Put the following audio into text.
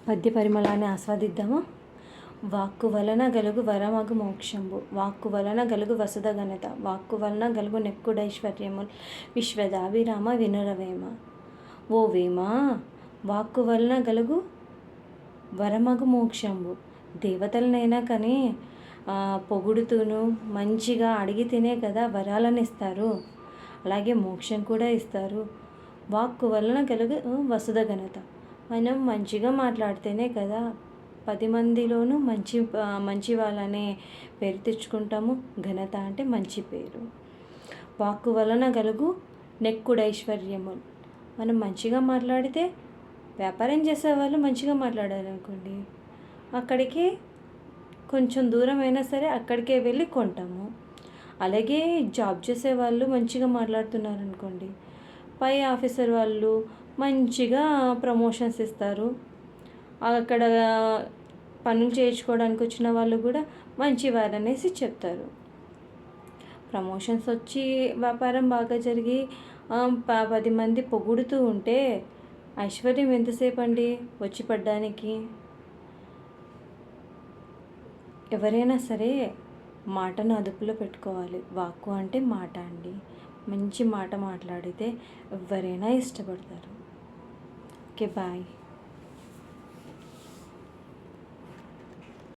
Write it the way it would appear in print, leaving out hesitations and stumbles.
పద్య పరిమళాన్ని ఆస్వాదిద్దాము. వాక్కు వలన గలుగు వరమగు మోక్షంబు, వాక్కు వలన గలుగు వసుధ ఘనత, వాక్కు వలన గలుగు నెక్కుడైశ్వర్యముల్, విశ్వదాభిరామ వినురవేమ. ఓ వేమా, వాక్కు వలన గలుగు వరమగు మోక్షంబు. దేవతలనైనా కానీ పొగుడుతూను మంచిగా అడిగితేనే కదా వరాలను ఇస్తారు, అలాగే మోక్షం కూడా ఇస్తారు. వాక్కు వలన కలుగు వసుధ ఘనత. మనం మంచిగా మాట్లాడితేనే కదా 10 మందిలోనూ మంచి వాళ్ళనే పేరు తెచ్చుకుంటాము. ఘనత అంటే మంచి పేరు. వాక్కు వలన కలుగు నెక్కుడైశ్వర్యము. మనం మంచిగా మాట్లాడితే వ్యాపారం చేసేవాళ్ళు మంచిగా మాట్లాడారనుకోండి, అక్కడికి కొంచెం దూరమైనా సరే అక్కడికే వెళ్ళి కొంటాము. అలాగే జాబ్ చేసే వాళ్ళు మంచిగా మాట్లాడుతున్నారనుకోండి, పై ఆఫీసర్ వాళ్ళు మంచిగా ప్రమోషన్స్ ఇస్తారు. అక్కడ పనులు చేయించుకోవడానికి వచ్చిన వాళ్ళు కూడా మంచివారనేసి చెప్తారు. ప్రమోషన్స్ వచ్చి వ్యాపారం బాగా జరిగి 10 మంది పొగుడుతూ ఉంటే ఐశ్వర్యం ఎంతసేపు అండి వచ్చి పడ్డానికి? ఎవరైనా సరే మాటను అదుపులో పెట్టుకోవాలి. వాక్కు అంటే మాట అండి. మంచి మాట మాట్లాడితే ఎవరైనా ఇష్టపడతారు. Okay, bye.